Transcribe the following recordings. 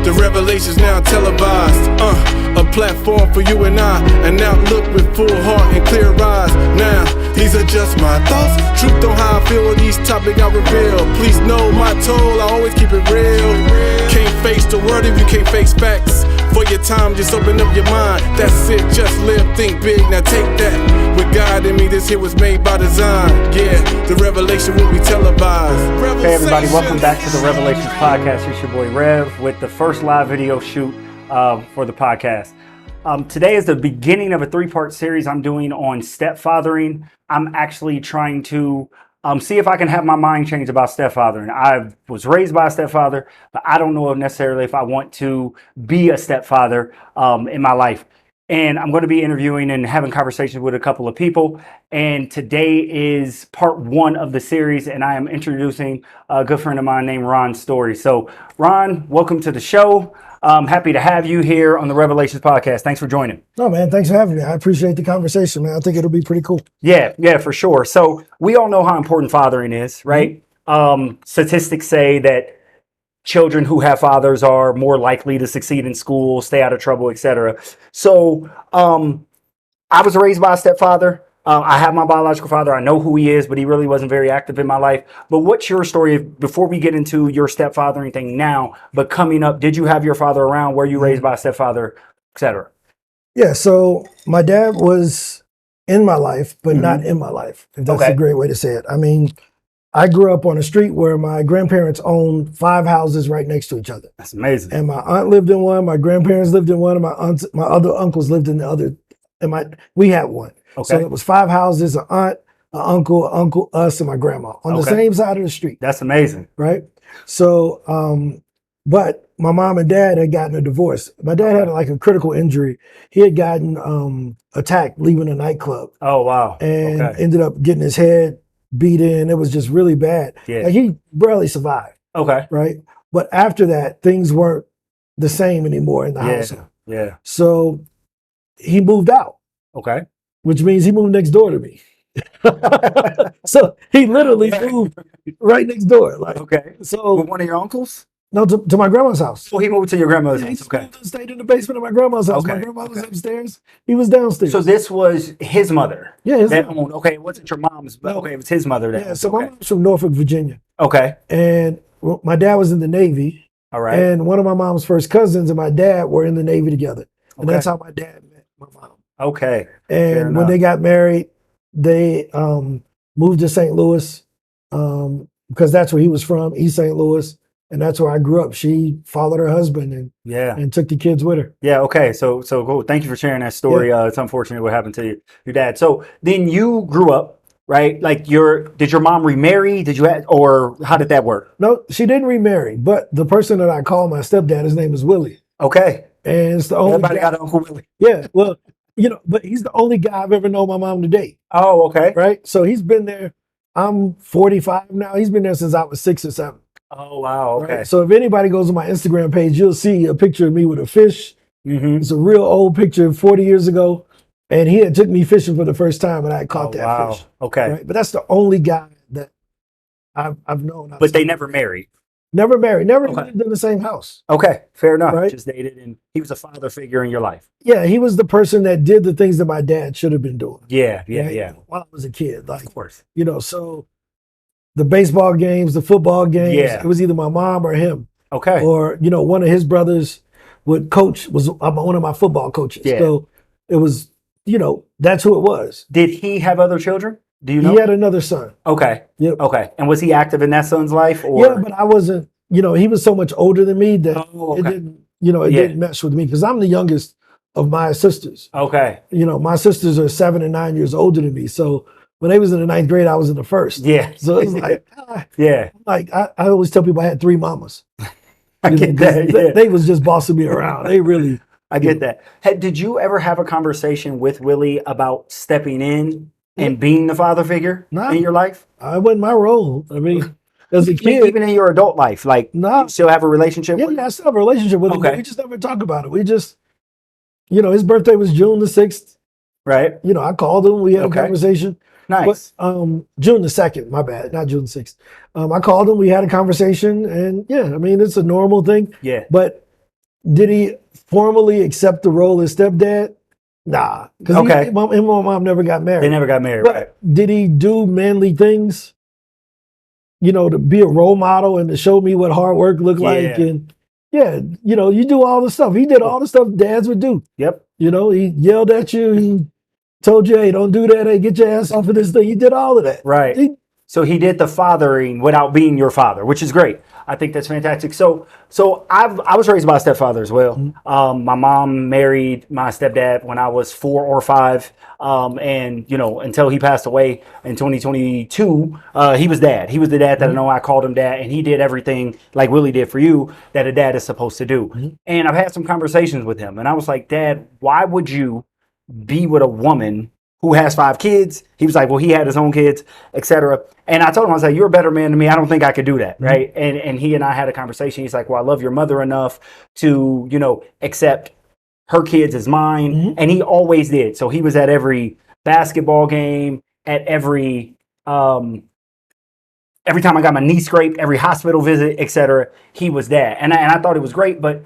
the revelations now televised. A platform for you and I, and now look with full heart and clear eyes. Now, these are just my thoughts. Truth on how I feel on these topics I reveal. Please know my toll, I always keep it real. Can't face the word if you can't face facts. For your time, just open up your mind. That's it, just live, think big, now take that. With God in me, this here was made by design. Yeah, the revelation will be televised. Hey everybody, welcome back to the Revelations podcast. It's your boy Rev with the first live video shoot for the podcast. Today is the beginning of a 3-part series I'm doing on stepfathering. I'm actually trying to see if I can have my mind change about stepfathering. I was raised by a stepfather, but I don't know necessarily if I want to be a stepfather in my life. And I'm going to be interviewing and having conversations with a couple of people. And today is part 1 of the series, and I am introducing a good friend of mine named Ron Story. So Ron, welcome to the show. I'm happy to have you here on the Revelations podcast. Thanks for joining. No, man, thanks for having me. I appreciate the conversation, man. I think it'll be pretty cool. Yeah, for sure. So we all know how important fathering is, right? Mm-hmm. Statistics say that children who have fathers are more likely to succeed in school, stay out of trouble, etc. So I was raised by a stepfather. I have my biological father. I know who he is, but he really wasn't very active in my life. But what's your story before we get into your stepfathering thing now? But coming up, did you have your father around? Were you raised by a stepfather, etc.? Yeah, so my dad was in my life, but not in my life, if that's a great way to say it. I mean, I grew up on a street where my grandparents owned 5 houses right next to each other. That's amazing. And my aunt lived in one, my grandparents lived in one, and my other uncles lived in the other. And we had one. Okay. So it was 5 houses, an aunt, an uncle, us, and my grandma on the same side of the street. That's amazing. Right? So, but my mom and dad had gotten a divorce. My dad had like a critical injury. He had gotten attacked leaving a nightclub. Oh, wow. And ended up getting his head beat in. It was just really bad. Yeah. Like he barely survived. Okay. Right? But after that, things weren't the same anymore in the house. Yeah. So he moved out. Okay. Which means he moved next door to me. So he literally moved right next door. Like, so with one of your uncles? No, to my grandma's house. So he moved to your grandmother's house. He stayed in the basement of my grandma's house. My grandma was upstairs. He was downstairs. So this was his mother? Yeah, his mother. Okay, it wasn't your mom's, but it was his mother then. Yeah, so my mom's from Norfolk, Virginia. Okay. And my dad was in the Navy. All right. And one of my mom's first cousins and my dad were in the Navy together. And that's how my dad met my mom. Okay. And when they got married, they moved to St. Louis because that's where he was from, East St. Louis. And that's where I grew up. She followed her husband and took the kids with her. Yeah. Okay. So cool. Thank you for sharing that story. Yeah. It's unfortunate what happened to your dad. So then you grew up, right? Like did your mom remarry? Or how did that work? No, she didn't remarry. But the person that I call my stepdad, his name is Willie. Okay. And it's the only Everybody got an Uncle Willie. Yeah. Well, but he's the only guy I've ever known my mom to date. Oh, okay. Right. So he's been there. I'm 45 now. He's been there since I was 6 or 7. Oh, wow. Okay. Right? So if anybody goes on my Instagram page, you'll see a picture of me with a fish. Mm-hmm. It's a real old picture 40 years ago. And he had took me fishing for the first time and I caught that fish. Okay. Right? But that's the only guy that I've known. But they never married? Never married. Never lived in the same house. Okay. Fair enough. Right? Just dated, and he was a father figure in your life. Yeah. He was the person that did the things that my dad should have been doing. Yeah. While I was a kid. Like, of course. So the baseball games, the football games, it was either my mom or him. Okay. Or, one of his brothers would coach, was one of my football coaches. Yeah. So it was, that's who it was. Did he have other children? Do you know? He had another son. Okay. Yep. Okay. And was he active in that son's life? Or? Yeah, but I wasn't, he was so much older than me that it didn't, didn't mesh with me because I'm the youngest of my sisters. Okay. My sisters are 7 and 9 years older than me. So when they was in the 9th grade, I was in the 1st. Yeah. So it's like, like I always tell people I had 3 mamas. I get that. They was just bossing me around. They really. I get that. Did you ever have a conversation with Willie about stepping in and being the father figure in your life? I wasn't my role. I mean, as a kid. Even in your adult life, like, you still have a relationship with him? Yeah, I still have a relationship with him. But we just never talk about it. We just, his birthday was June the 6th. Right. I called him. We had a conversation. Nice. But, June the 2nd, my bad, not June the 6th. I called him. We had a conversation. And, it's a normal thing. Yeah. But Did he formally accept the role as stepdad? Nah, because him and my mom never got married. They never got married, but right? Did he do manly things? You know, to be a role model and to show me what hard work looked like, and you know, you do all the stuff. He did all the stuff dads would do. Yep. You know, he yelled at you. He told you, "Hey, don't do that. Hey, get your ass off of this thing." He did all of that. Right. So he did the fathering without being your father, which is great. I think that's fantastic. So I was raised by a stepfather as well. Mm-hmm. My mom married my stepdad when I was 4 or 5. And, you know, until he passed away in 2022, he was dad. He was the dad that I know I called him dad. And he did everything like Willie did for you that a dad is supposed to do. Mm-hmm. And I've had some conversations with him. And I was like, Dad, why would you be with a woman who has 5 kids? He was like, well, he had his own kids, etc. And I told him, I was like, you're a better man than me. I don't think I could do that, right? Mm-hmm. And he and I had a conversation. He's like, well, I love your mother enough to, you know, accept her kids as mine. Mm-hmm. And he always did. So he was at every basketball game, at every time I got my knee scraped, every hospital visit, etc. He was there. And I thought it was great, but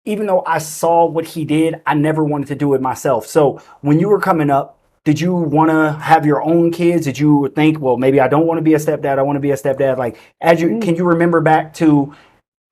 even though I saw what he did, I never wanted to do it myself. So when you were coming up, did you want to have your own kids? Did you think, well, maybe I don't want to be a stepdad, I want to be a stepdad? Like, can you remember back to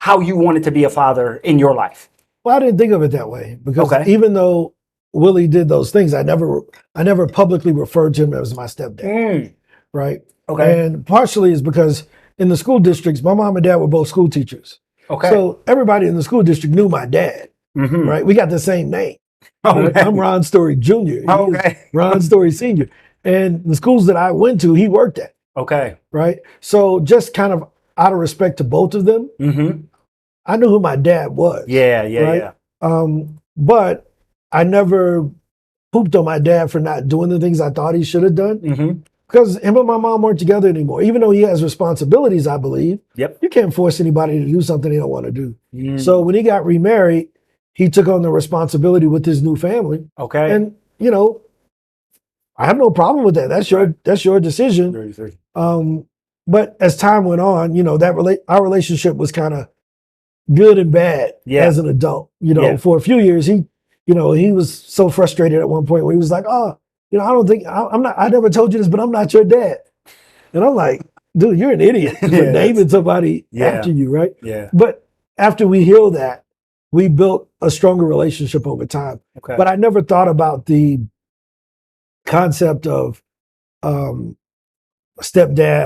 how you wanted to be a father in your life? Well, I didn't think of it that way because even though Willie did those things, I never publicly referred to him as my stepdad. Right? Okay. And partially is because in the school districts, my mom and dad were both school teachers. Okay. So everybody in the school district knew my dad. Mm-hmm. Right? We got the same name. Okay. I'm Ron Story Jr. Ron Story Sr. And the schools that I went to, he worked at. Okay. Right? So just kind of out of respect to both of them, I knew who my dad was. Yeah. But I never pooped on my dad for not doing the things I thought he should have done. Because him and my mom weren't together anymore. Even though he has responsibilities, I believe. Yep. You can't force anybody to do something they don't want to do. So when he got remarried, he took on the responsibility with his new family. Okay. And, you know, I have no problem with that. That's your decision. But as time went on, you know, our relationship was kind of good and bad as an adult. You know, for a few years, he was so frustrated at one point where he was like, oh, you know, I never told you this, but I'm not your dad. And I'm like, dude, you're an idiot for naming somebody after you, right? Yeah. But after we healed that, we built a stronger relationship over time. Okay. But I never thought about the concept of stepdad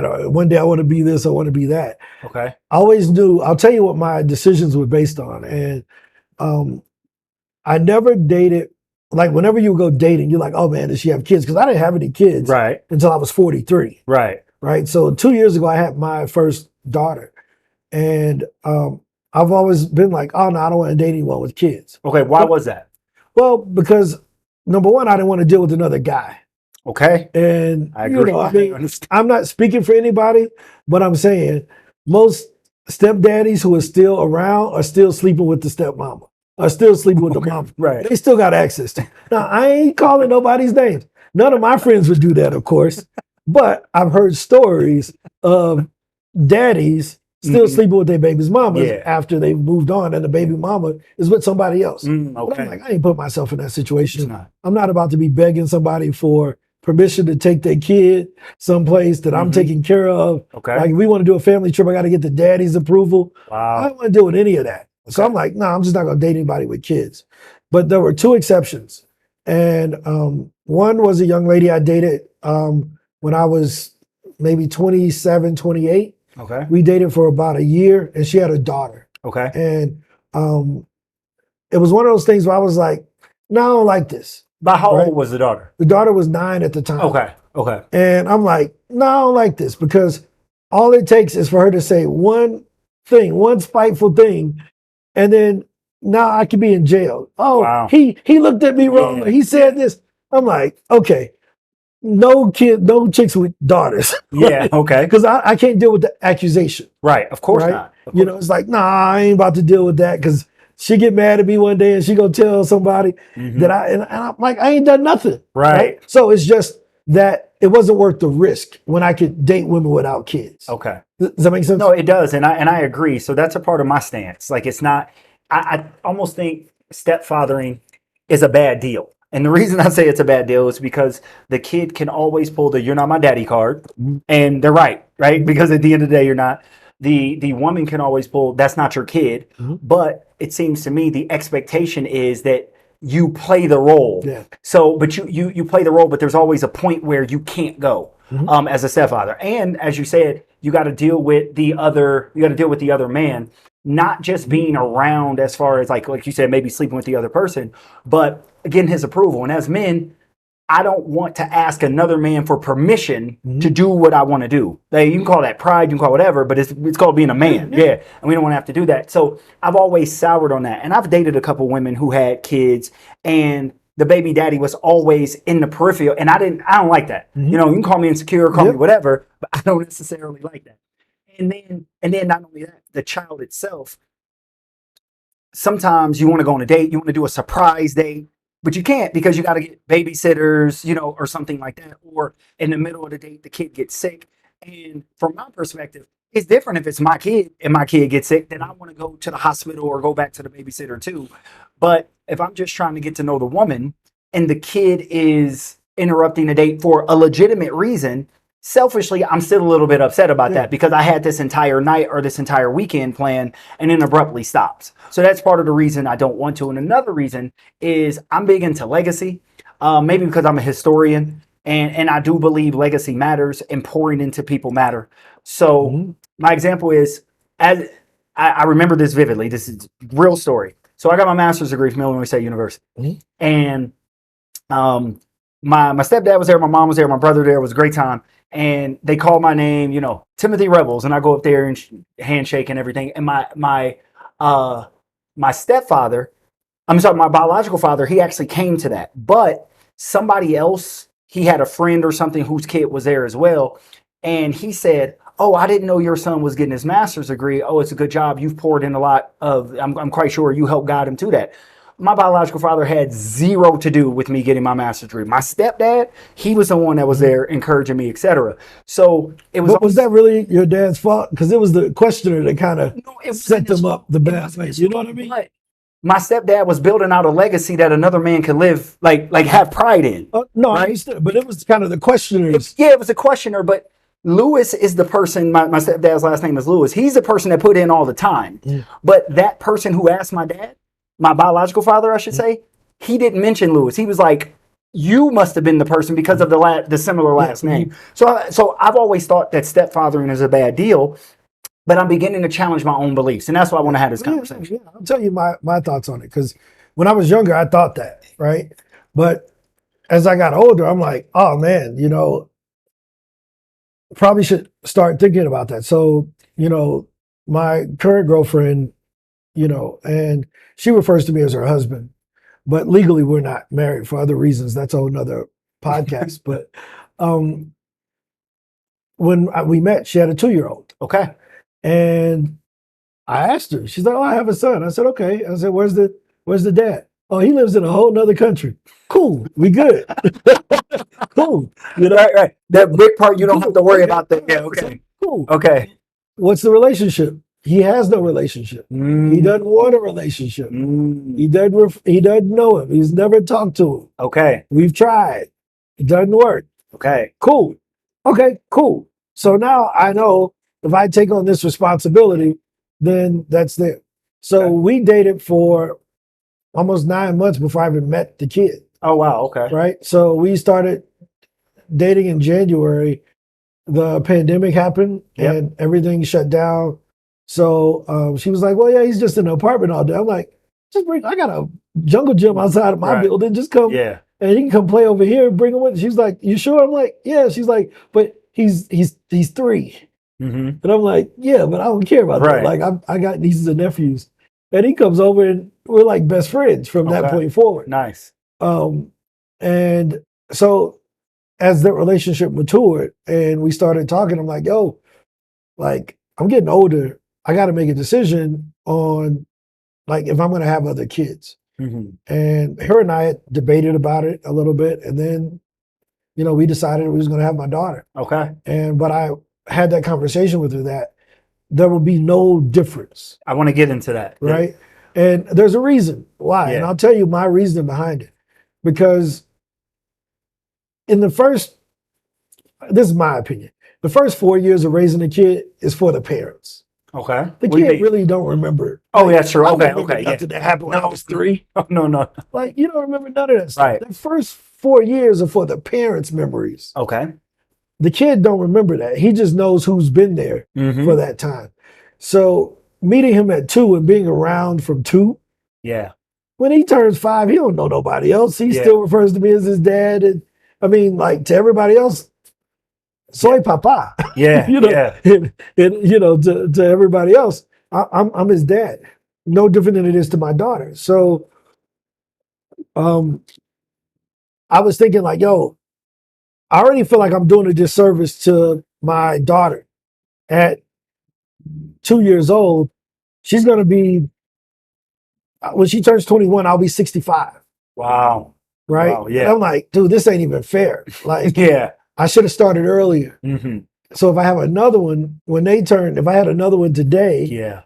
or one day I want to be this, I want to be that. Okay. I always knew, I'll tell you what my decisions were based on. And I never dated, like whenever you go dating, you're like, oh man, does she have kids? Because I didn't have any kids until I was 43. Right. So 2 years ago, I had my first daughter. And I've always been like, oh no, I don't want to date anyone with kids. Okay, why was that? Well, because number one, I didn't want to deal with another guy. Okay. And I agree. You know, I mean, I'm not speaking for anybody, but I'm saying most stepdaddies who are still around are still sleeping with the stepmama, are still sleeping with the mama. Right. They still got access to. Now, I ain't calling nobody's names. None of my friends would do that, of course. But I've heard stories of daddies still sleeping with their baby's mamas after they've moved on and the baby mama is with somebody else. Okay. But I'm like, I ain't put myself in that situation. I'm not about to be begging somebody for permission to take their kid someplace that I'm taking care of. Okay. Like if we want to do a family trip, I got to get the daddy's approval. Wow. I don't want to deal with any of that. Okay. So I'm like, no, I'm just not going to date anybody with kids. But there were 2 exceptions. And one was a young lady I dated when I was maybe 27, 28. Okay. We dated for about a year and she had a daughter. Okay. And it was one of those things where I was like, no, I don't like this. But how old was the daughter? The daughter was 9 at the time. Okay. Okay. And I'm like, no, I don't like this because all it takes is for her to say one thing, one spiteful thing, and then now I could be in jail. Oh, wow. He looked at me wrong. Yeah. He said this. I'm like, okay. No chicks with daughters. Yeah, okay. Because I can't deal with the accusation. Right, of course not. Of course. You know, it's like, nah, I ain't about to deal with that because she get mad at me one day and she gonna tell somebody that and I'm like, I ain't done nothing. Right. So it's just that it wasn't worth the risk when I could date women without kids. Okay. Does that make sense? No, it does, and I agree. So that's a part of my stance. Like it's not I almost think stepfathering is a bad deal. And the reason I say it's a bad deal is because the kid can always pull the "you're not my daddy" card, and they're right, because at the end of the day, you're not. The woman can always pull "that's not your kid," but it seems to me the expectation is that you play the role. Yeah. So, but you play the role, but there's always a point where you can't go as a stepfather. And as you said, you got to deal with the other. You got to deal with the other man, not just being around as far as like you said, maybe sleeping with the other person, but getting his approval. And as men, I don't want to ask another man for permission to do what I want to do. You can call that pride, you can call it whatever, but it's called being a man. Yeah. And we don't want to have to do that. So I've always soured on that. And I've dated a couple women who had kids, and the baby daddy was always in the peripheral. And I don't like that. You know, you can call me insecure, call me whatever, but I don't necessarily like that. And then not only that, the child itself, sometimes you want to go on a date, you want to do a surprise date, but you can't because you got to get babysitters, or something like that. Or in the middle of the date, the kid gets sick. And from my perspective, it's different if it's my kid and my kid gets sick, then I want to go to the hospital or go back to the babysitter too. But if I'm just trying to get to know the woman and the kid is interrupting the date for a legitimate reason, selfishly, I'm still a little bit upset about that because I had this entire night or this entire weekend planned and then abruptly stops. So that's part of the reason I don't want to. And another reason is I'm big into legacy, maybe because I'm a historian and I do believe legacy matters and pouring into people matter. So my example is, as I remember this vividly, this is a real story. So I got my master's degree from Illinois State University. And my stepdad was there, my mom was there, my brother there. It was a great time. And they called my name, Timothy Revels, and I go up there and handshake and everything. And my stepfather, my biological father, he actually came to that. But somebody else, he had a friend or something whose kid was there as well. And he said, "Oh, I didn't know your son was getting his master's degree. Oh, it's a good job. You've poured in a lot of, I'm quite sure you helped guide him to that." My biological father had zero to do with me getting my master's degree. My stepdad, he was the one that was there encouraging me, etc. So it was. But was that really your dad's fault? Because it was the questioner that kind of set them up the bad way. You know what I mean? But my stepdad was building out a legacy that another man could live, like have pride in. No, right? I understand. But it was kind of the questioners. It was a questioner, but Lewis is the person, my stepdad's last name is Lewis. He's the person that put in all the time. But that person who asked my dad, my biological father, I should say, he didn't mention Lewis. He was like, "You must have been the person because of the similar last name." So I've always thought that stepfathering is a bad deal, but I'm beginning to challenge my own beliefs. And that's why I want to have this conversation. I'll tell you my thoughts on it. Because when I was younger, I thought that, right? But as I got older, I'm like, oh man, probably should start thinking about that. So, my current girlfriend, and she refers to me as her husband, but legally we're not married for other reasons. That's a whole nother podcast. But when we met, she had a 2-year-old. Okay. And I asked her, she's like, "Oh, I have a son." I said, "Okay." I said, where's the dad?" "Oh, he lives in a whole nother country." Cool. We good. Cool. Right. That big part, you don't have to worry about that. Yeah. Okay. Cool. Okay. What's the relationship? He has no relationship. He doesn't want a relationship. He doesn't know him. He's never talked to him. Okay. We've tried. It doesn't work. Okay. Cool. Okay, cool. So now I know if I take on this responsibility, then that's there. So we dated for almost 9 months before I even met the kid. Oh, wow. Okay. Right. So we started dating in January. The pandemic happened and everything shut down. So she was like, "Well, yeah, he's just in an apartment all day." I'm like, I got a jungle gym outside of my building. Just come and he can come play over here and bring him with. She's like, "You sure?" I'm like, "Yeah." She's like, "But he's 3. And I'm like, "Yeah, but I don't care about that. Like I got nieces and nephews." And he comes over and we're like best friends from that point forward. Nice. And so as the relationship matured and we started talking, I'm like, "Yo, like I'm getting older. I got to make a decision on like if I'm going to have other kids." And her and I had debated about it a little bit. And then, we decided we was going to have my daughter. Okay. But I had that conversation with her that there will be no difference. I want to get into that. Right. And there's a reason why. And I'll tell you my reason behind it. Because in the first, this is my opinion, the first 4 years of raising a kid is for the parents. Okay. The kid really don't remember. Oh, yeah, true. Okay, Nothing that happened when I was 3. Oh, no. Like, you don't remember none of that stuff. Right. The first 4 years are for the parents' memories. Okay. The kid don't remember that. He just knows who's been there for that time. So meeting him at 2 and being around from 2. Yeah. When he turns 5, he don't know nobody else. He still refers to me as his dad. And I mean, like, to everybody else, soy papa. Yeah. And, you know, to everybody else, I'm his dad. No different than it is to my daughter. So I was thinking like, yo, I already feel like I'm doing a disservice to my daughter. At 2 years old, she's going to be, when she turns 21, I'll be 65. Wow. Right? Wow, yeah. And I'm like, dude, this ain't even fair. Like, I should have started earlier. So if I have another one, if I had another one today,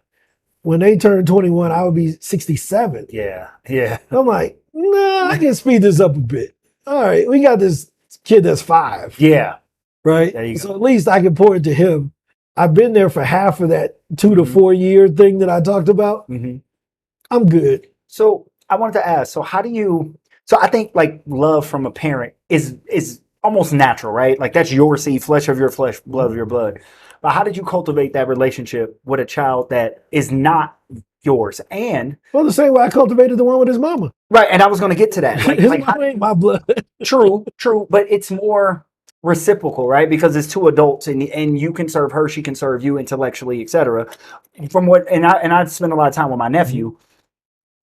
when they turn 21, I would be 67. Yeah. I'm like, nah, I can speed this up a bit. All right, we got this kid that's 5. Yeah. Right? There you So go. at least I can pour it to him. I've been there for half of that 2 to 4 year thing that I talked about. I'm good. So I wanted to ask, so I think like love from a parent is almost natural, right? Like that's your seed, flesh of your flesh, blood of your blood. But how did you cultivate that relationship with a child that is not yours? And well, the same way I cultivated the one with his mama. Right, and I was going to get to that. His mama ain't my blood. True, but it's more reciprocal, right? Because it's 2 adults, and you can serve her, she can serve you intellectually, etc. From what, and I spend a lot of time with my nephew.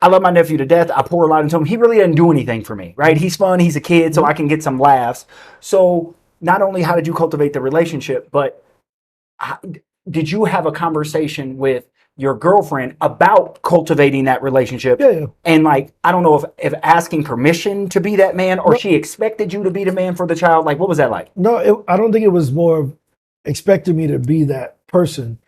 I love my nephew to death. I pour a lot into him. He really doesn't do anything for me, right? He's fun. He's a kid, so I can get some laughs. So not only how did you cultivate the relationship, but did you have a conversation with your girlfriend about cultivating that relationship? Yeah. And like, I don't know if asking permission to be that man, or she expected you to be the man for the child. Like, what was that like? No, I don't think it was more of expecting me to be that person.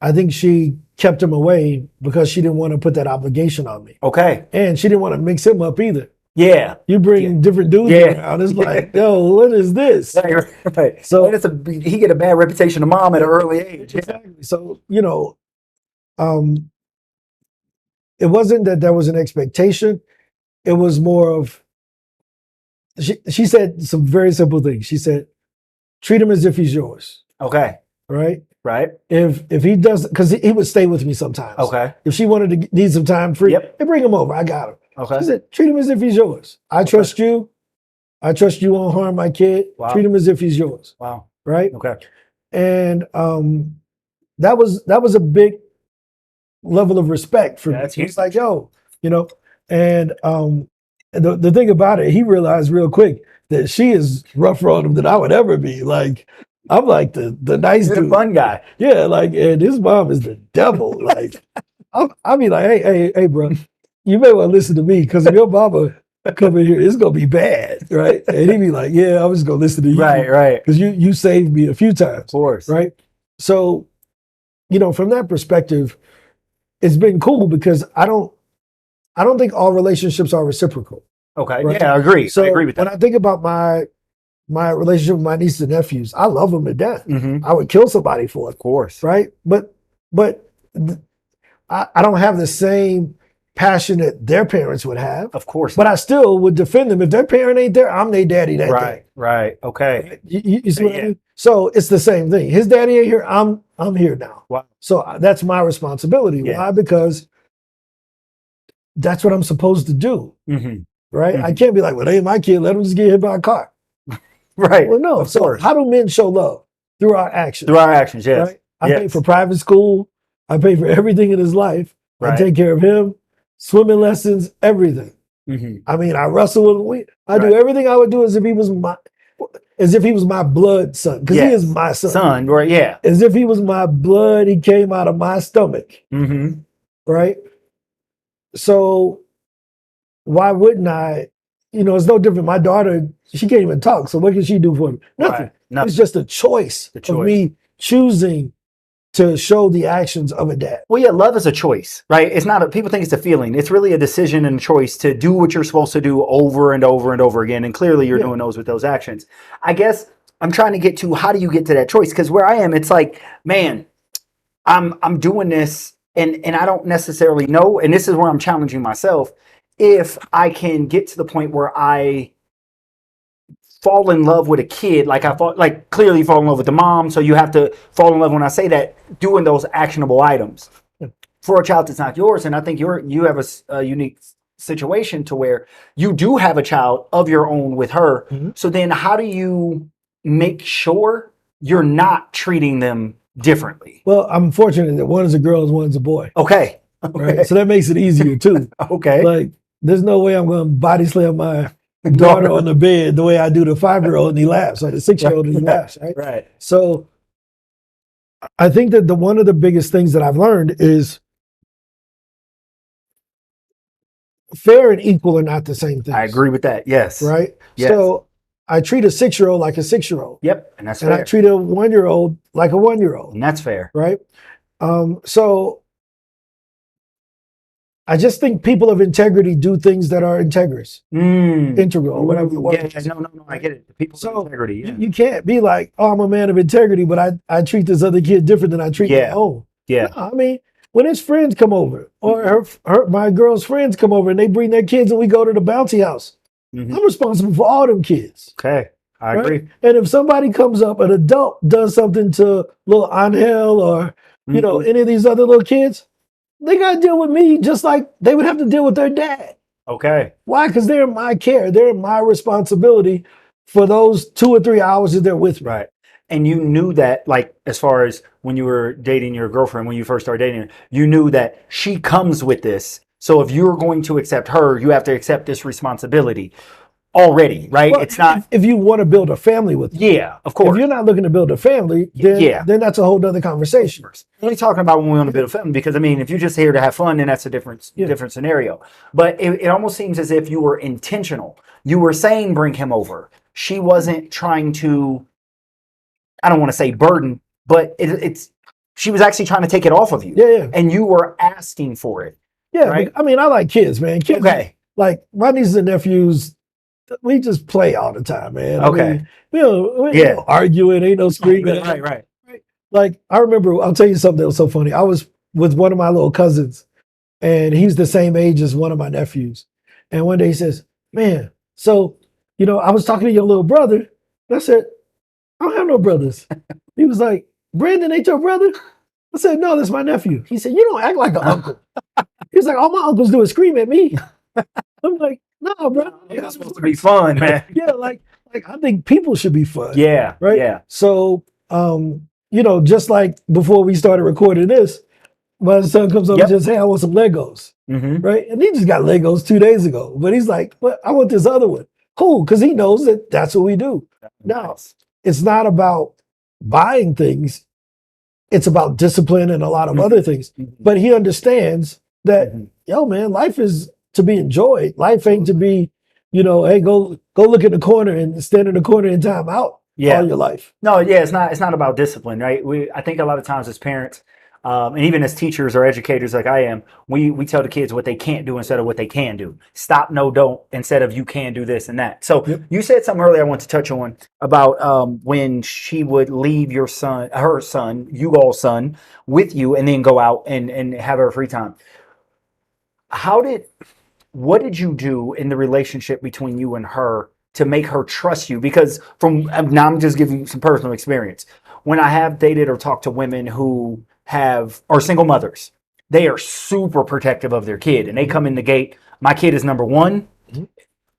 I think she kept him away because she didn't want to put that obligation on me. Okay. And she didn't want to mix him up either. Yeah. You bring different dudes around. It's like, yo, what is this? Right. So he get a bad reputation of mom at an early age. Exactly. So, you know, it wasn't that there was an expectation. It was more of, she said some very simple things. She said, treat him as if he's yours. Okay. Right? Right. If he doesn't, because he would stay with me sometimes. Okay. If she wanted to need some time free, they bring him over. I got him. Okay. She said, treat him as if he's yours. I trust you. I trust you won't harm my kid. Wow. Treat him as if he's yours. Wow. Right? Okay. And that was a big level of respect for me. It's like, yo, you know, and the thing about it, he realized real quick that she is rougher on him than I would ever be. Like, I'm like the nice dude. The fun guy. Yeah, like, and his mom is the devil. Like, I'll be like, hey, bro, you may want to listen to me, because if your mama come in here, it's gonna be bad, right? And he'd be like, yeah, I'm just gonna listen to you, right, because you saved me a few times, of course, right? So, you know, from that perspective, it's been cool, because I don't think all relationships are reciprocal. Okay, right? Yeah, I agree. So I agree with that. when I think about my relationship with my nieces and nephews, I love them to death. Mm-hmm. I would kill somebody for it, of course, right? But I don't have the same passion that their parents would have. Of course. But I still would defend them. If their parent ain't there, I'm their daddy that day. Right. Okay. You see what I mean? So it's the same thing. His daddy ain't here. I'm here now. Wow. So that's my responsibility. Yeah. Why? Because that's what I'm supposed to do. Mm-hmm. Right? Mm-hmm. I can't be like, well, they ain't my kid. Let them just get hit by a car. Right. Well, no. Of So course. how do men show love? Through our actions. Through our actions, yes. Right? I pay for private school. I pay for everything in his life. Right. I take care of him. Swimming lessons, everything. Mm-hmm. I mean, I wrestle with him. I do everything I would do as if he was my blood son, because he is my son. Right? Yeah. As if he was my blood. He came out of my stomach. Mm-hmm. Right. So why wouldn't I? You know, it's no different. My daughter, she can't even talk. So what can she do for me? Nothing. Right. Nothing. It's just a choice of me choosing to show the actions of a dad. Well, yeah, love is a choice, right? It's not people think it's a feeling. It's really a decision and a choice to do what you're supposed to do over and over and over again. And clearly you're doing those with those actions. I guess I'm trying to get to, how do you get to that choice? Because where I am, it's like, man, I'm doing this and I don't necessarily know. And this is where I'm challenging myself. If I can get to the point where I fall in love with a kid, like clearly fall in love with the mom, so you have to fall in love, when I say that, doing those actionable items for a child that's not yours. And I think you have a unique situation to where you do have a child of your own with her. So then how do you make sure you're not treating them differently? Well, I'm fortunate that one is a girl and one's a boy. Okay. Right? So that makes it easier too. Okay. Like, there's no way I'm going to body slam my daughter on the bed the way I do the 5-year-old, and he laughs, or the 6-year-old and he laughs, right? Right. So I think that one of the biggest things that I've learned is fair and equal are not the same things. I agree with that. Yes. Right? Yes. So I treat a 6-year-old like a 6-year-old. Yep. And that's fair. And I treat a 1-year-old like a 1-year-old. And that's fair. Right? So I just think people of integrity do things that are integral, whatever the word is. No, I get it. The people of integrity. Yeah. You can't be like, oh, I'm a man of integrity, but I treat this other kid different than I treat my own. Yeah. No, I mean, when his friends come over, or my girl's friends come over, and they bring their kids, and we go to the bouncy house, I'm responsible for all them kids. Okay, I agree. And if somebody comes up, an adult does something to little Angel or you know any of these other little kids, they got to deal with me just like they would have to deal with their dad. Okay. Why? Because they're in my care. They're my responsibility for those 2 or 3 hours that they're with me. Right. And you knew that, like, as far as when you were dating your girlfriend, when you first started dating her, you knew that she comes with this. So if you're going to accept her, you have to accept this responsibility already, right? Well, it's not. If you want to build a family with them. Yeah, of course. If you're not looking to build a family, then that's a whole other conversation. We're only talking about when we want to build a family, because I mean, if you're just here to have fun, then that's a different scenario. But it almost seems as if you were intentional. You were saying bring him over. She wasn't trying to, I don't want to say burden, but she was actually trying to take it off of you. Yeah. And you were asking for it. Yeah, right? I mean, I like kids, man. Kids, like my nieces and nephews, we just play all the time, man. Okay. I mean, we don't argue, it ain't no screaming. Right. Like, I remember, I'll tell you something that was so funny. I was with one of my little cousins, and he's the same age as one of my nephews. And one day he says, man, so, I was talking to your little brother. And I said, I don't have no brothers. He was like, Brandon ain't your brother? I said, no, that's my nephew. He said, you don't act like an uncle. He's like, all my uncles do is scream at me. I'm like, no, bro. It's supposed to be fun, man. Yeah, like I think people should be fun. Yeah. Right? Yeah. So, just like before we started recording this, my son comes up and says, hey, I want some Legos. Right? And he just got Legos 2 days ago. But he's like, but I want this other one. Cool, because he knows that that's what we do. Now, it's not about buying things. It's about discipline and a lot of other things. But he understands that, yo, man, life is to be enjoyed. Life ain't to be, hey, go look in the corner and stand in the corner in time out all your life. No, it's not about discipline, right? I think a lot of times as parents, and even as teachers or educators like I am, we tell the kids what they can't do instead of what they can do. Stop, no, don't, instead of you can do this and that. So you said something earlier I want to touch on about when she would leave her son, you all's son, with you and then go out and have her free time. What did you do in the relationship between you and her to make her trust you? Because now I'm just giving you some personal experience. When I have dated or talked to women who are single mothers, they are super protective of their kid, and they come in the gate. My kid is number 1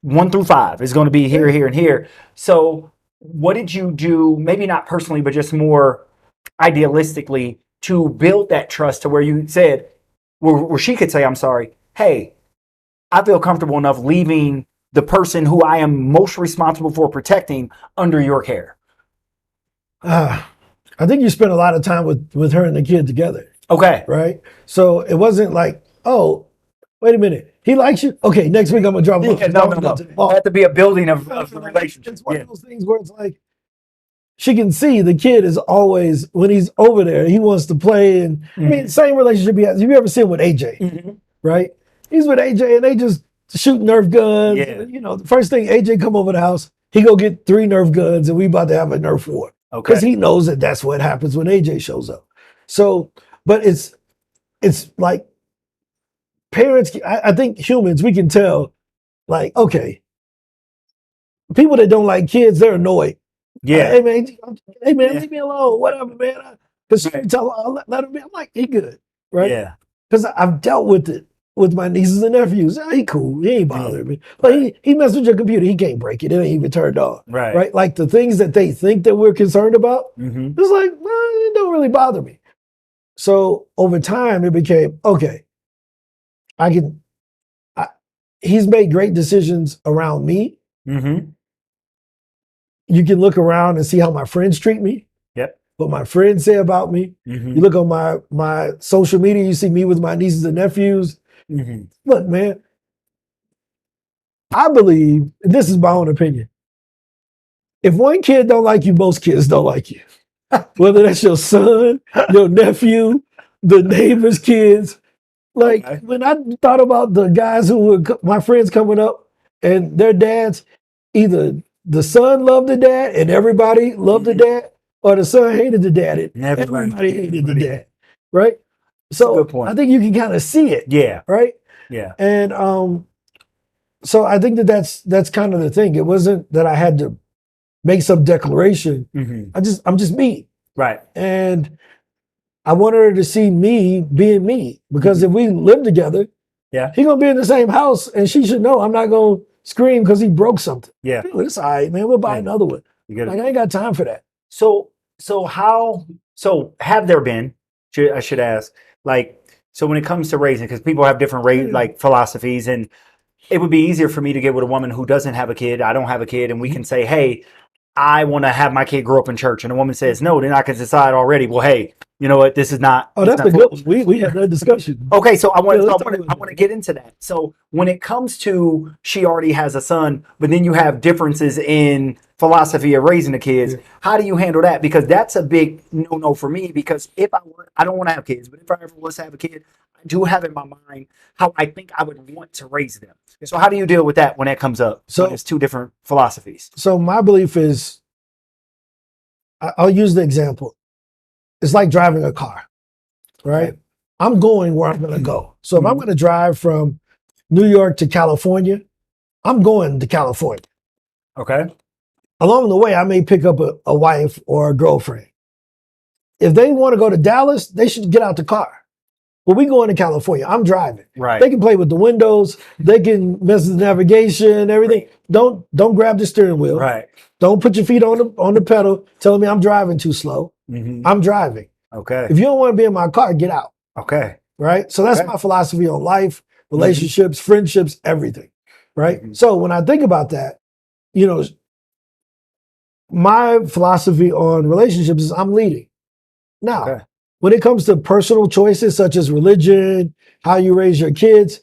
through 5 is going to be here, here, and here. So what did you do, maybe not personally, but just more idealistically, to build that trust to where you said, where she could say, I'm sorry, hey, I feel comfortable enough leaving the person who I am most responsible for protecting under your care? I think you spent a lot of time with her and the kid together. Okay. Right? So it wasn't like, oh, wait a minute. He likes you? Okay, next week I'm going to drop him off. No. It had to be a building of the relationship. It's one of those things where it's like, she can see the kid is always, when he's over there, he wants to play. And I mean, same relationship he has. Have you ever seen him with AJ? Right? He's with AJ and they just shoot Nerf guns. Yeah. You know, the first thing AJ come over the house, he go get 3 Nerf guns and we about to have a Nerf war. Okay. Because he knows that that's what happens when AJ shows up. So, but it's like parents, I think humans, we can tell, like, okay, people that don't like kids, they're annoyed. Yeah. Hey man, leave me alone, whatever, man. Because you tell let him be. I'm like, he good, right? Yeah. Because I've dealt with it with my nieces and nephews. He cool, he ain't bothering me. But he messed with your computer, he can't break it. It ain't even turned on. Right. Like the things that they think that we're concerned about, it's like, well, it don't really bother me. So over time, it became, okay, he's made great decisions around me. You can look around and see how my friends treat me. Yep. What my friends say about me. You look on my social media, you see me with my nieces and nephews. Look, man, I believe, and this is my own opinion, if one kid don't like you, most kids don't like you. Whether that's your son, your nephew, the neighbor's kids. Like when I thought about the guys who were my friends coming up and their dads, either the son loved the dad and everybody loved the dad, or the son hated the dad and everybody hated the dad. Right? So I think you can kind of see it. Yeah. Right? Yeah. And so I think that's kind of the thing. It wasn't that I had to make some declaration. I'm just me. Right. And I wanted her to see me being me, because if we live together, he's gonna be in the same house, and she should know I'm not gonna scream because he broke something. Yeah, it's all right, man. We'll buy another one. Like, I ain't got time for that. So have there been? I should ask. Like, so when it comes to raising, because people have different like philosophies, and it would be easier for me to get with a woman who doesn't have a kid. I don't have a kid, and we can say, hey, I want to have my kid grow up in church, and a woman says no, then I can decide already. Well, hey, you know what? This is not. Oh, that's the good one. We had that discussion. Okay, so I want to get into that. So when it comes to she already has a son, but then you have differences in philosophy of raising the kids. How do you handle that? Because that's a big no for me. Because if I don't want to have kids, but if I ever was to have a kid, I do have in my mind how I think I would want to raise them. So how do you deal with that when that comes up? So it's two different philosophies. So my belief is, I'll use the example. It's like driving a car, right? I'm going where I'm going to go. So if I'm going to drive from New York to California, I'm going to California. Okay. Along the way, I may pick up a wife or a girlfriend. If they want to go to Dallas, they should get out the car. But we going to California. I'm driving. Right. They can play with the windows. They can mess with the navigation, everything. Don't grab the steering wheel. Right. Don't put your feet on the pedal telling me I'm driving too slow. I'm driving. Okay. If you don't want to be in my car, get out. Okay. Right? So that's my philosophy on life, relationships, friendships, everything. Right? So when I think about that, you know, my philosophy on relationships is I'm leading. Now, when it comes to personal choices such as religion, how you raise your kids,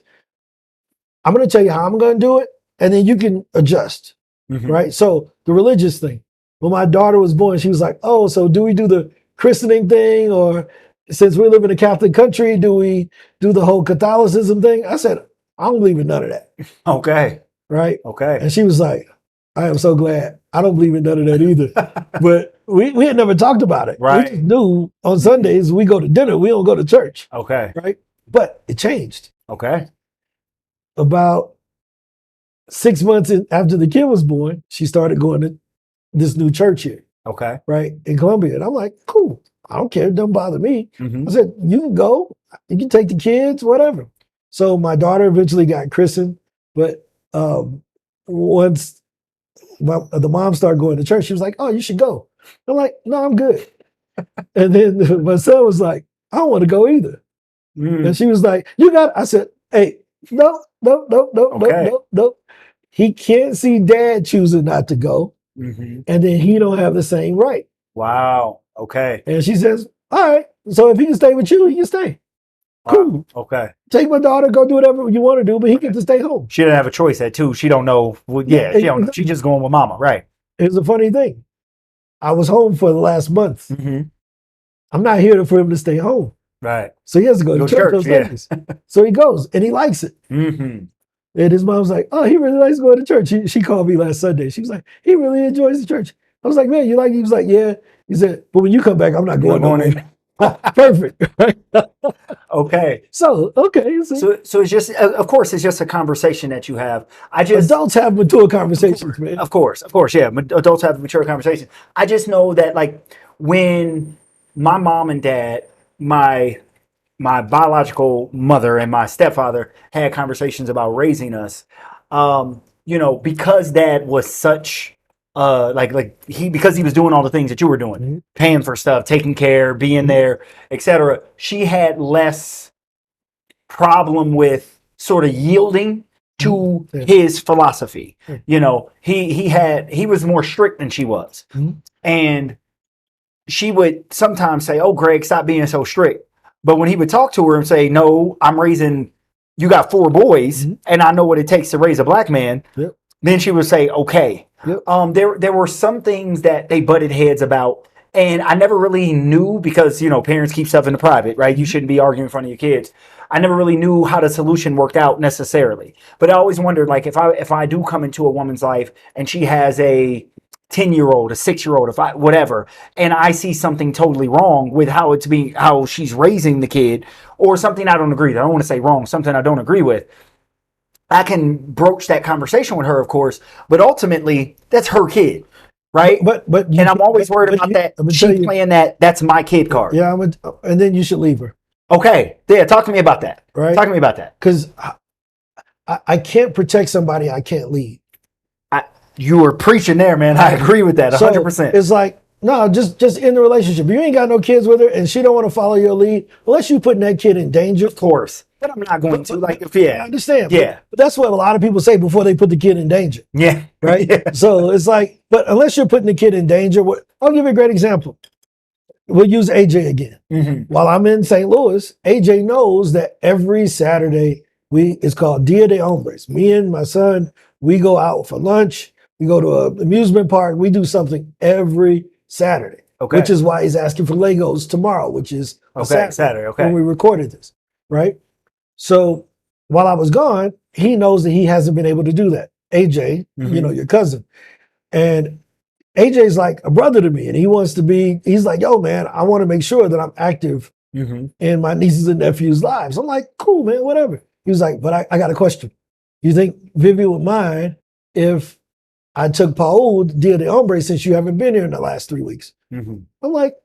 I'm going to tell you how I'm going to do it, and then you can adjust. Right? So the religious thing. When my daughter was born, she was like, oh, so do we do the christening thing? Or since we live in a Catholic country, do we do the whole Catholicism thing? I said, I don't believe in none of that. Okay. Right? Okay. And she was like, I am so glad. I don't believe in none of that either. But we had never talked about it. Right. We just knew on Sundays we go to dinner. We don't go to church. Okay. Right? But it changed. Okay. About 6 months after the kid was born, she started going to this new church here. Okay. Right? In Columbia. And I'm like, cool. I don't care. It doesn't bother me. I said, you can go. You can take the kids, whatever. So my daughter eventually got christened. But once the mom started going to church, she was like, oh, you should go. I'm like, no, I'm good. And then my son was like, I don't want to go either. And she was like, you got it. I said, hey, no. He can't see dad choosing not to go. And then he don't have the same right. Wow. Okay. And she says, all right, so if he can stay with you, he can stay. Wow. Cool. Okay. Take my daughter, go do whatever you want to do, but he gets to stay home. She didn't have a choice at two. She don't know. Well, she don't know. She's just going with mama. Right. It's a funny thing. I was home for the last month. I'm not here for him to stay home. Right. So he has to go to church those days. So he goes and he likes it. And his mom's like, oh, he really likes going to church. She called me last Sunday. She was like, he really enjoys the church. I was like, man, you like it? He was like, yeah. He said, but when you come back, I'm not going in. Perfect. Okay. So, okay. So it's just, of course, it's just a conversation that you have. Adults have mature conversations, man. Of course. Yeah. Adults have mature conversations. I just know that, like, when my mom and dad, my biological mother and my stepfather had conversations about raising us, you know, because dad was such because he was doing all the things that you were doing, paying for stuff, taking care, being there, etc. She had less problem with sort of yielding to his philosophy. You know, he was more strict than she was. And she would sometimes say, oh, Greg, stop being so strict. But when he would talk to her and say, no, you got 4 boys and I know what it takes to raise a black man. Then she would say, okay. There were some things that they butted heads about, and I never really knew, because, you know, parents keep stuff in the private, right? You shouldn't be arguing in front of your kids. I never really knew how the solution worked out necessarily. But I always wondered, like, if I do come into a woman's life and she has a 10-year-old, a 6-year-old, whatever, and I see something totally wrong with how she's raising the kid, or something I don't agree with. I don't want to say wrong, something I don't agree with. I can broach that conversation with her, of course, but ultimately that's her kid, right? And I'm always worried about that. She's playing that's my kid card. Yeah, and then you should leave her. Okay, yeah, talk to me about that. Right, talk to me about that. Because I can't protect somebody I can't lead. You were preaching there, man. I agree with that 100%. So it's like, no, just in the relationship. You ain't got no kids with her, and she don't want to follow your lead, unless you putting that kid in danger. Of course. But I'm not going to. I understand. Yeah. But that's what a lot of people say before they put the kid in danger. Yeah. Right? Yeah. So it's like, but unless you're putting the kid in danger, I'll give you a great example. We'll use AJ again. While I'm in St. Louis, AJ knows that every Saturday it's called Dia de Hombres. Me and my son, we go out for lunch. We go to an amusement park. We do something every Saturday. Okay. Which is why he's asking for Legos tomorrow, which is Saturday. Okay. When we recorded this, right? So while I was gone, he knows that he hasn't been able to do that. AJ, you know, your cousin. And AJ's like a brother to me, and he's like, yo, man, I want to make sure that I'm active in my nieces and nephews' lives. I'm like, cool, man, whatever. He was like, but I got a question. You think Vivi would mind if I took Paul Dia de Hombre since you haven't been here in the last 3 weeks? I'm like,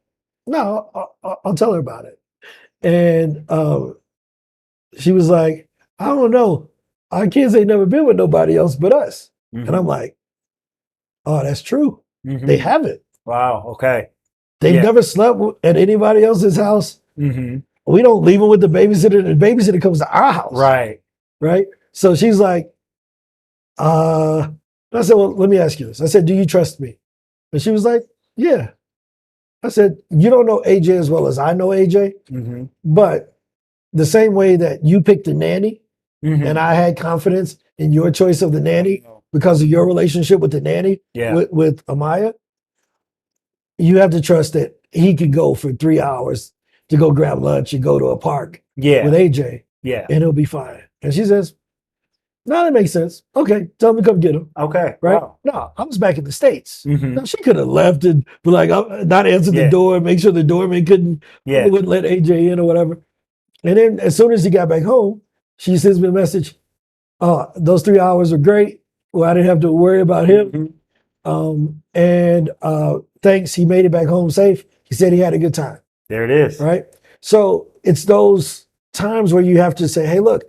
no, I'll tell her about it. And she was like, I don't know. Our kids ain't never been with nobody else but us. And I'm like, oh, that's true. They haven't. Wow. Okay. They've never slept at anybody else's house. We don't leave them with the babysitter. The babysitter comes to our house. Right. Right. So she's like, I said, well, let me ask you this. I said, do you trust me? And she was like, yeah. I said, you don't know AJ as well as I know AJ, but the same way that you picked a nanny and I had confidence in your choice of the nanny because of your relationship with the nanny, with Amaya, you have to trust that he could go for 3 hours to go grab lunch and go to a park with AJ, and he'll be fine. And she says, no, that makes sense. Okay, tell him to come get him. Okay, right? Wow. No, I was back in the States. Now, she could have left and be like, not answer the door, make sure the doorman wouldn't let AJ in or whatever. And then as soon as he got back home, she sends me a message. Those 3 hours were great. Well, I didn't have to worry about him. Thanks, he made it back home safe. He said he had a good time. There it is. Right? So it's those times where you have to say, hey, look,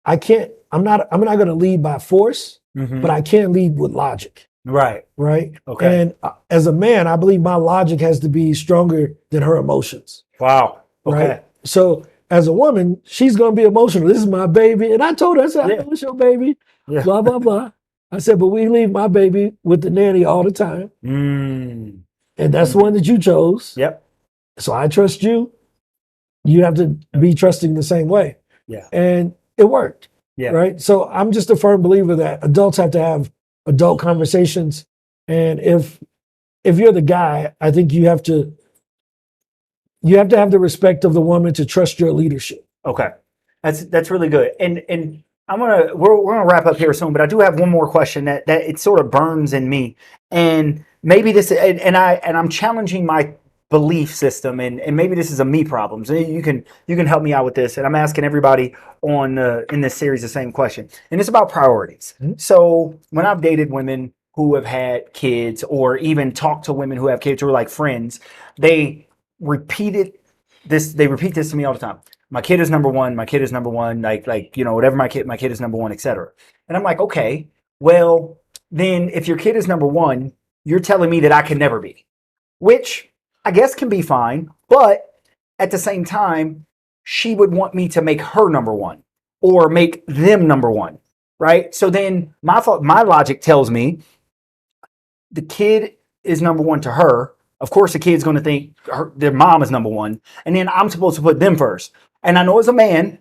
I'm not going to lead by force, but I can lead with logic. Right. Right. Okay. And as a man, I believe my logic has to be stronger than her emotions. Wow. Okay. Right. So as a woman, she's going to be emotional. This is my baby. And I told her, I said, I know it's your baby, blah, blah, blah. I said, but we leave my baby with the nanny all the time. And that's the one that you chose. Yep. So I trust you. You have to be trusting the same way. Yeah. And it worked. Yeah. Right. So I'm just a firm believer that adults have to have adult conversations. And if if you're the guy, I think you have to have the respect of the woman to trust your leadership. Okay, that's really good. And we're gonna wrap up here soon, but I do have one more question that it sort of burns in me, and maybe this and I'm challenging my belief system, and maybe this is a me problem. So you can help me out with this, and I'm asking everybody on in this series the same question, and it's about priorities. Mm-hmm. So when I've dated women who have had kids, or even talked to women who have kids who are like friends, they repeat this to me all the time. My kid is number one. My kid is number one. Like whatever my kid is number one, etc. And I'm like, okay, well then if your kid is number one, you're telling me that I can never be, which I guess can be fine, but at the same time, she would want me to make her number one or make them number one, right? So then my logic tells me the kid is number one to her. Of course, the kid's going to think their mom is number one, and then I'm supposed to put them first. And I know as a man,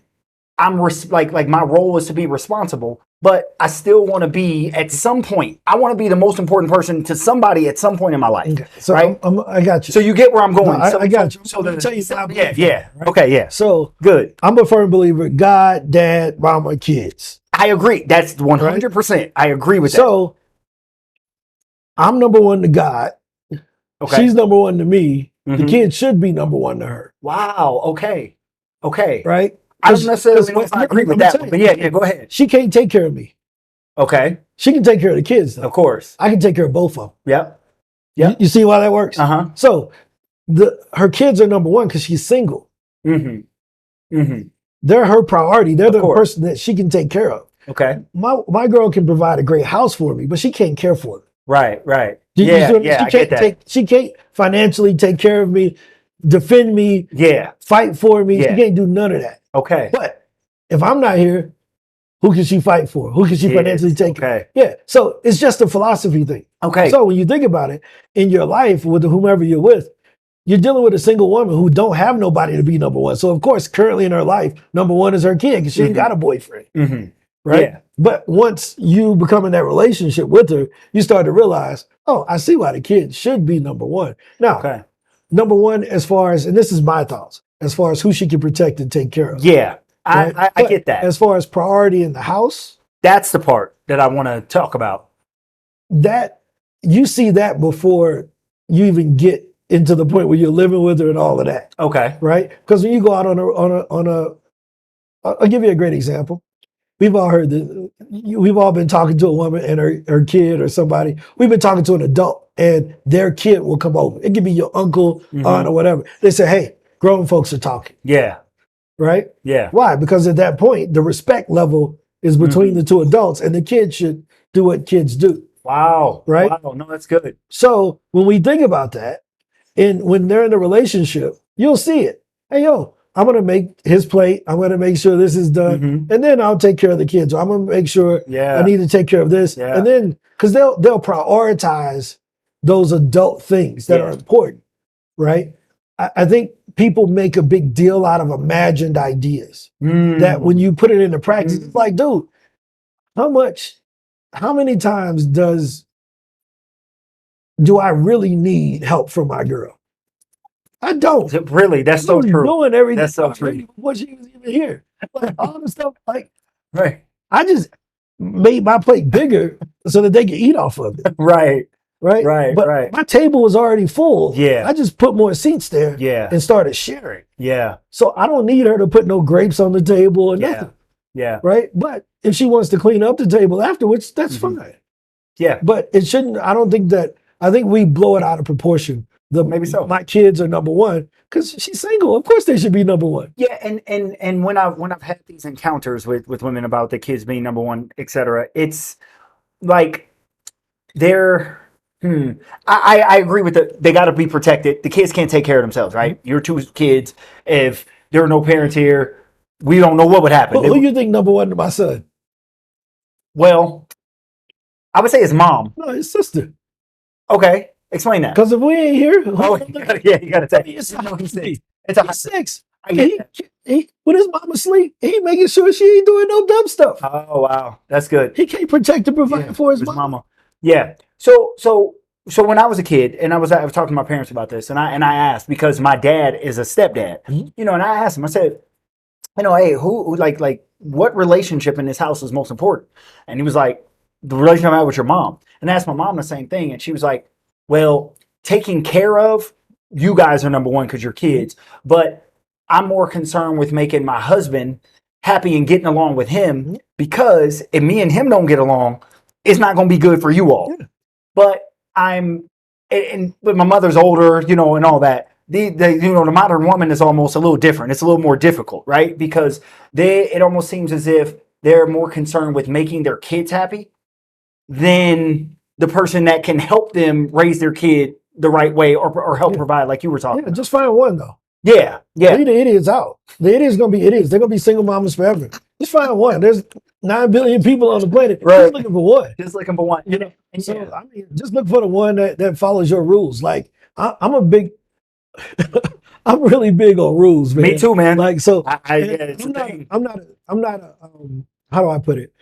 I'm like my role is to be responsible, but I still want to be at some point. I want to be the most important person to somebody at some point in my life. Okay. So right? I got you. So you get where I'm going. No, I got you. So tell you yeah. Right? Okay, yeah. So good. I'm a firm believer: God, Dad, Mama, kids. I agree. That's 100%. Right? I agree with that. So I'm number one to God. Okay. She's number one to me. Mm-hmm. The kid should be number one to her. Wow. Okay. Right? I don't necessarily know if I agree with that, but yeah, go ahead. She can't take care of me. Okay. She can take care of the kids, though. Of course. I can take care of both of them. Yep. You see why that works? Uh-huh. So her kids are number one because she's single. Mm-hmm. Mm-hmm. They're her priority. They're the person that she can take care of. Okay. My girl can provide a great house for me, but she can't care for it. Right. She can't financially take care of me, defend me, fight for me. She can't do none of that. Okay. But if I'm not here, who can she fight for? Who can she financially take care of? Yeah. So it's just a philosophy thing. Okay. So when you think about it, in your life with whomever you're with, you're dealing with a single woman who don't have nobody to be number one. So of course, currently in her life, number one is her kid because she ain't got a boyfriend. Mm-hmm. Right? Yeah. But once you become in that relationship with her, you start to realize, oh, I see why the kid should be number one. Now, number one, as far as, and this is my thoughts, as far as who she can protect and take care of. Yeah, right? I get that. As far as priority in the house, that's the part that I want to talk about. That you see that before you even get into the point where you're living with her and all of that. Okay. Right? Because when you go out on a, I'll give you a great example. We've all heard that. We've all been talking to a woman and her kid or somebody. We've been talking to an adult and their kid will come over. It could be your uncle, aunt, or whatever. They say, hey, grown folks are talking. Yeah. Right? Yeah. Why? Because at that point, the respect level is between the two adults and the kid should do what kids do. Wow. Right? Wow. No, that's good. So when we think about that, and when they're in a relationship, you'll see it. Hey, yo, I'm going to make his plate. I'm going to make sure this is done. Mm-hmm. And then I'll take care of the kids. Or I'm going to make sure I need to take care of this. Yeah. And then, because they'll prioritize those adult things that are important, right? I think people make a big deal out of imagined ideas that when you put it into practice, it's like, dude, how many times do I really need help from my girl? I don't. Really, that's so true. Doing everything. That's so true. Before she was even here, like all the stuff, like right. I just made my plate bigger so that they could eat off of it. Right. But my table was already full. Yeah. I just put more seats there. Yeah. And started sharing. Yeah. So I don't need her to put no grapes on the table or nothing. Yeah. Right. But if she wants to clean up the table afterwards, that's fine. Yeah. But it shouldn't. I don't think that. I think we blow it out of proportion. Maybe so. My kids are number one because she's single. Of course, they should be number one. Yeah, and when I've had these encounters with women about the kids being number one, etc., it's like they're. I agree with they got to be protected. The kids can't take care of themselves, right? Your two kids. If there are no parents here, we don't know what would happen. Well, who do you think number one to my son? Well, I would say his mom. No, his sister. Okay. Explain that. Because if we ain't here, you gotta tell me. It's a 6. When his mama sleep, he making sure she ain't doing no dumb stuff. Oh wow, that's good. He can't protect and provide for his mama. Yeah. So So when I was a kid, and I was talking to my parents about this, and I asked, because my dad is a stepdad, you know, and I asked him, I said, you know, hey, who like what relationship in this house is most important? And he was like, the relationship I have with your mom. And I asked my mom the same thing, and she was like, well, taking care of you guys are number one because you're kids, but I'm more concerned with making my husband happy and getting along with him, because if me and him don't get along, it's not going to be good for you all. But but my mother's older, you know, and all that. The modern woman is almost a little different. It's a little more difficult, right? Because it almost seems as if they're more concerned with making their kids happy than the person that can help them raise their kid the right way or help provide, like you were talking about. Just find one though. Yeah. Leave the idiots out. The idiots gonna be idiots. They're gonna be single mamas forever. Just find one. There's 9 billion people on the planet. Right. Just looking for one. Just looking for one. You know. So I mean, just look for the one that follows your rules. Like I'm a big, I'm really big on rules, man. Me too, man. Like so, I'm not a how do I put it?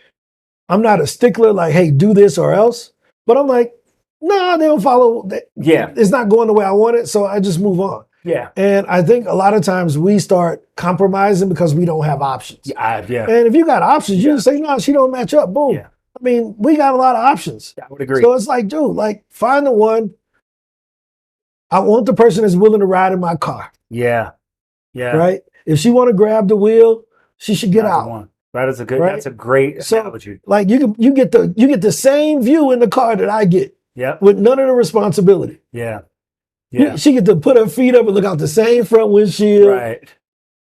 I'm not a stickler. Like, hey, do this or else. But I'm like, nah, they don't follow. It's not going the way I want it, so I just move on. Yeah. And I think a lot of times we start compromising because we don't have options. Yeah. And if you got options, you just say, no, she don't match up. Boom. Yeah. I mean, we got a lot of options. I would agree. So it's like, dude, like find the one. I want the person that's willing to ride in my car. Yeah. Yeah. Right? If she want to grab the wheel, she should get out. That is a good, that's a great analogy. Like you get the same view in the car that I get. Yeah. With none of the responsibility. Yeah. Yeah. She get to put her feet up and look out the same front windshield. Right.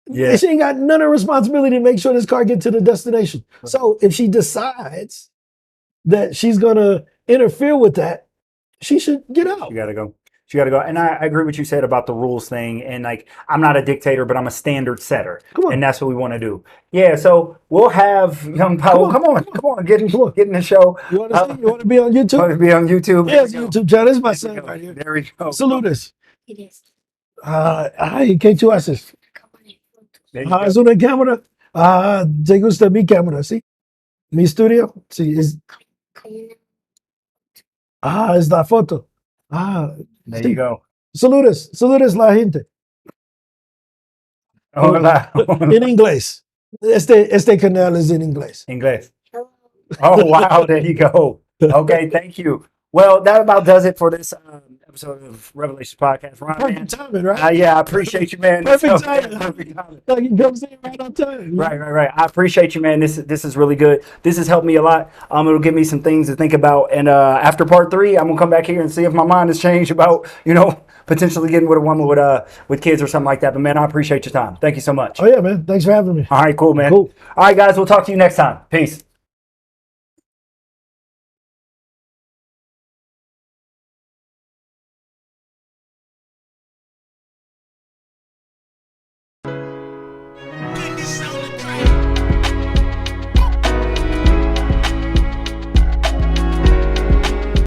Yeah. She ain't got none of the responsibility to make sure this car get to the destination. Right. So if she decides that she's gonna interfere with that, she should get out. You gotta go. She got to go. And I agree with what you said about the rules thing. And like, I'm not a dictator, but I'm a standard setter. And that's what we want to do. Yeah. So we'll have young Powell. Come on. Get in the show. You want to see? You want to be on YouTube? Want to be on YouTube? Yes, YouTube channel. This is my son right here. There we go. Salute us. Ay, ¿qué tú haces? Es una cámara. ¿Te gusta mi cámara? ¿Sí? Mi estudio. Sí. Es la foto. There you go. Saludos la gente. Hola. En inglés. Este canal es en inglés. Inglés. Oh, wow. There you go. Okay, thank you. Well, that about does it for this episode of Revelations Podcast. Ron, perfect timing, right? Yeah, I appreciate you, man. Perfect timing. Like he comes in right on time. Right. I appreciate you, man. This is really good. This has helped me a lot. It'll give me some things to think about. And after part 3, I'm gonna come back here and see if my mind has changed about, potentially getting with a woman with kids or something like that. But man, I appreciate your time. Thank you so much. Oh yeah, man. Thanks for having me. All right, cool, man. Cool. All right, guys, we'll talk to you next time. Peace.